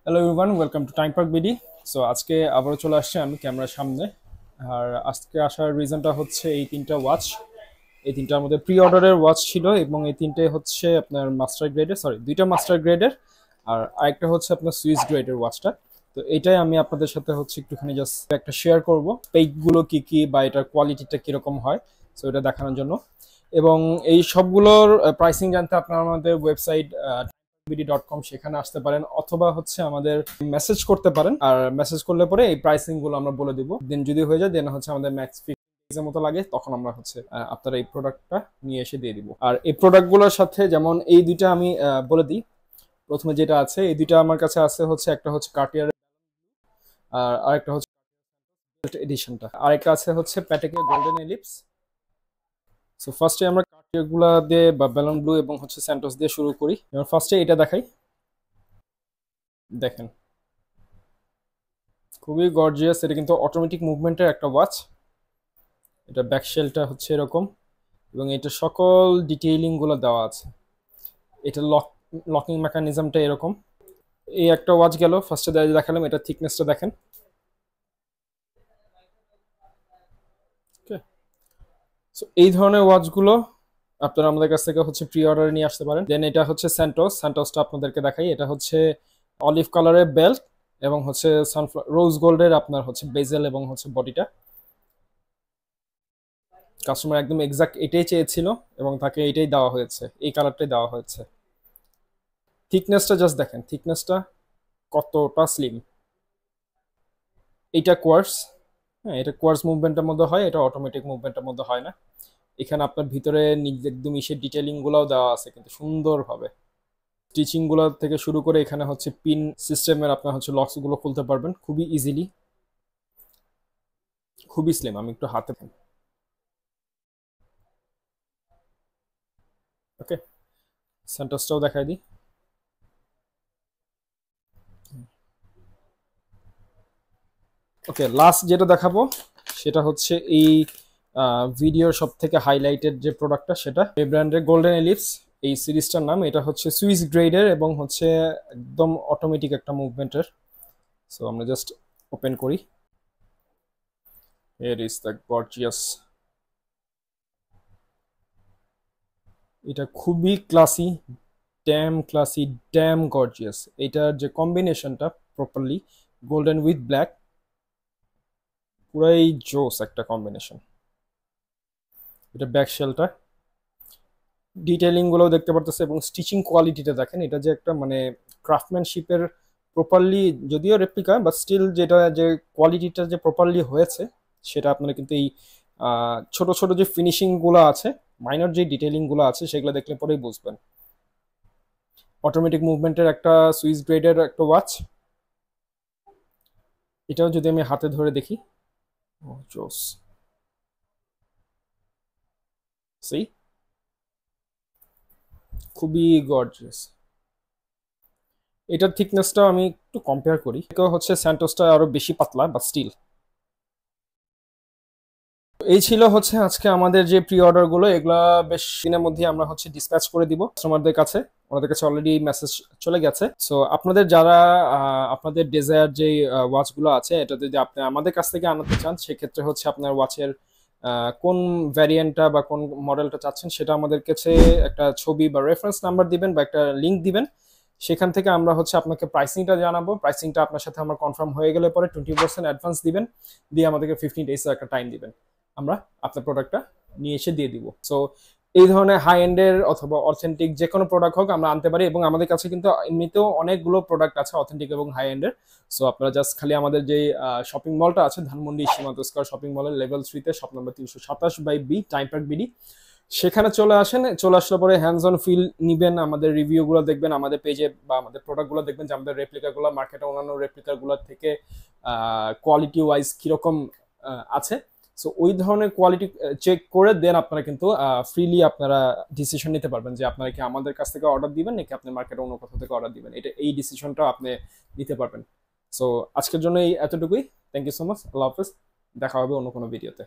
Hello everyone, welcome to time Park BD. So আজকে আবারও চলে আসছে আমি ক্যামেরার সামনে। আর আজকে আসার রিজনটা হচ্ছে এই তিনটা ওয়াচ। এই তিনটার মধ্যে প্রি অর্ডারের ওয়াচ ছিল এবং এই তিনটে হচ্ছে আপনার মাস্টার গ্রেডের, সরি দুইটা মাস্টার গ্রেডের আর আরেকটা হচ্ছে আপনার সুইস গ্রেডের ওয়াচটা। তো এটাই আমি আপনাদের সাথে হচ্ছে একটুখানি জাস্ট একটা শেয়ার করব, পেইকগুলো কি কি বা এটার কোয়ালিটিটা কীরকম হয়, সো এটা দেখানোর জন্য। এবং এই সবগুলোর প্রাইসিং জানতে আপনারা আমাদের ওয়েবসাইট bd.com সেখানে আসতে পারেন, অথবা হচ্ছে আমাদের মেসেজ করতে পারেন। আর মেসেজ করলে পরে এই প্রাইসিং গুলো আমরা বলে দিব। দেন যদি হয়ে যায় দেন হচ্ছে আমাদের ম্যাক্স এর মতো লাগে, তখন আমরা হচ্ছে আপনারা এই প্রোডাক্টটা নিয়ে এসে দিয়ে দিব। আর এই প্রোডাক্টগুলোর সাথে যেমন এই দুইটা আমি বলে দিই। প্রথমে যেটা আছে, এই দুইটা আমার কাছে আছে হচ্ছে একটা হচ্ছে কার্টিয়ার আর আরেকটা হচ্ছে এডিশনটা, আরেকটা আছে হচ্ছে প্যাটেকের গোল্ডেন এলিপস। সো ফার্স্টে আমরা কার্টিয়ার গুলা দিয়ে বা ব্যালন ব্লু এবং হচ্ছে স্যান্টোস দিয়ে শুরু করি। এবার ফার্স্টে এটা দেখাই, দেখেন খুবই গর্জিয়াস। এটা কিন্তু অটোমেটিক মুভমেন্টের একটা ওয়াচ। এটা ব্যাকশেলটা হচ্ছে এরকম এবং এটা সকল ডিটেইলিং গুলো দেওয়া আছে। এটা লকিং মেকানিজমটা এরকম। এই একটা ওয়াচ গেল, ফার্স্টে দেখালাম। এটা থিকনেসটা দেখেন। সো এই ধরনের ওয়াচগুলো আপনারা আমাদের কাছ থেকে হচ্ছে প্রি অর্ডারে নিয়ে আসতে পারেন। দেন এটা হচ্ছে স্যান্টোসটা আপনাদেরকে দেখাই। এটা হচ্ছে অলিভ কালারের বেল্ট এবং হচ্ছে সানফ্লাওয়ার রোজ গোল্ডের আপনার হচ্ছে বেজেল এবং হচ্ছে বডিটা। কাস্টমার একদম এক্সাক্ট এটাই চেয়েছিল এবং তাকে এটাই দেওয়া হয়েছে, এই কালারটাই দেওয়া হয়েছে। থিকনেসটা জাস্ট দেখেন, থিকনেসটা কতটা স্লিম। এইটা কোয়ার্স, হ্যাঁ এটা কোয়ার্স মুভমেন্টের মধ্যে হয়, এটা অটোমেটিক মুভমেন্টের মধ্যে হয় না। এখানে আপনার ভিতরে একদম ইসের ডিটেলিং গুলাও দেওয়া আছে কিন্তু সুন্দরভাবে। স্টিচিং গুলো থেকে শুরু করে এখানে হচ্ছে পিন সিস্টেমের আপনার হচ্ছে লক্স গুলো খুলতে পারবেন খুবই ইজিলি। খুবই স্লিম। আমি একটু হাতে, ওকে সেন্টাসটাও দেখাই দিই। ওকে, লাস্ট যেটা দেখাবো সেটা হচ্ছে এই ভিডিওর সব থেকে হাইলাইটেড যে প্রোডাক্টটা, সেটা এই ব্র্যান্ডের গোল্ডেন এলিপস। এই সিরিজটার নাম। এটা হচ্ছে সুইস গ্রেডের এবং হচ্ছে একদম অটোমেটিক একটা মুভমেন্টের। সো আমরা জাস্ট ওপেন করি। Here is the gorgeous. এটা খুবই classy, damn classy, damn gorgeous. এটার যে কম্বিনেশনটা প্রপারলি গোল্ডেন উইথ ব্ল্যাক, পুরাই জোস একটা কম্বিনেশন। এটা ব্যাক শেলটা, ডিটেলিং গুলো দেখতে পারতেছে এবং স্টিচিং কোয়ালিটিটা দেখেন। এটা যে একটা মানে ক্রাফটম্যানশিপের প্রপারলি, যদিও রেপ্লিকা বাট স্টিল যেটা যে কোয়ালিটিটা যে প্রপারলি হয়েছে সেটা আপনারা কিন্তু এই ছোট ছোট যে ফিনিশিং গুলো আছে, মাইনর যে ডিটেলিং গুলো আছে সেগুলো দেখলে পরেই বুঝবেন। অটোমেটিক মুভমেন্টের একটা সুইস গ্রেডের একটা ওয়াচ। এটাও যদি আমি হাতে ধরে দেখি, ও জোস। সেই খুবই গর্জিয়াস। এটার থিকনেসটা আমি একটু কম্পেয়ার করি, এটা হচ্ছে স্যান্টোসটা আরো বেশি পাতলা বাট স্টিল। এই ছিল হচ্ছে আজকে আমাদের যে প্রি অর্ডার গুলো, এগুলা বেশ দিনের মধ্যে আমরা হচ্ছে ডিসপ্যাচ করে দিব কাস্টমারদের কাছে। ওনাদের কাছে অলরেডি মেসেজ চলে গেছে। সো আপনাদের যারা আপনাদের ডিজায়ার যে ওয়াচ গুলো আছে, এটা যদি আপনি আমাদের কাছ থেকে আনাতে চান, সেক্ষেত্রে হচ্ছে আপনার ওয়াচের কোন ভ্যারিয়েন্টটা বা কোন মডেলটা চাচ্ছেন সেটা আমাদের কাছে একটা ছবি বা রেফারেন্স নাম্বার দিবেন বা একটা লিঙ্ক দিবেন। সেখান থেকে আমরা হচ্ছে আপনাকে প্রাইসিংটা জানাবো। প্রাইসিংটা আপনার সাথে আমার কনফার্ম হয়ে গেলে পরে 20% অ্যাডভান্স দিবেন, দিয়ে আমাদেরকে 15 ডেজ একটা টাইম দিবেন, আমরা আপনার প্রোডাক্টটা নিয়ে এসে দিয়ে দিব। সো এই ধরনের হাই এন্ডের অথবা অথেন্টিক যে কোনো প্রোডাক্ট হোক আমরা আনতে পারি, এবং আমাদের কাছে কিন্তু এমনিতেও অনেকগুলো প্রোডাক্ট আছে অথেন্টিক এবং হাই এন্ডের। সো আপনারা জাস্ট খালি আমাদের যে শপিং মলটা আছে ধানমন্ডি সীমান্ত স্কয়ার শপিং মলের লেভেল 3-তে shop number 327/B Time Park BD, সেখানে চলে আসেন। চলে আসলে পরে হ্যান্ডস অন ফিল নিবেন, আমাদের রিভিউগুলো দেখবেন, আমাদের পেজে বা আমাদের প্রোডাক্টগুলো দেখবেন যে আমাদের রেপ্লিকাগুলো মার্কেটে অন্যান্য রেপ্লিকাগুলোর থেকে কোয়ালিটি ওয়াইজ কীরকম আছে। সো ওই ধরনের কোয়ালিটি চেক করে দেন আপনারা কিন্তু ফ্রিলি আপনারা ডিসিশন নিতে পারবেন যে আপনারা কি আমাদের কাছ থেকে অর্ডার দিবেন নাকি আপনি মার্কেটে অন্য কোথাও থেকে অর্ডার দিবেন। এটা এই ডিসিশনটা আপনি নিতে পারবেন। সো আজকের জন্য এই এতটুকুই। Thank you so much. আল্লাহ হাফেজ। দেখা হবে অন্য কোনো ভিডিওতে।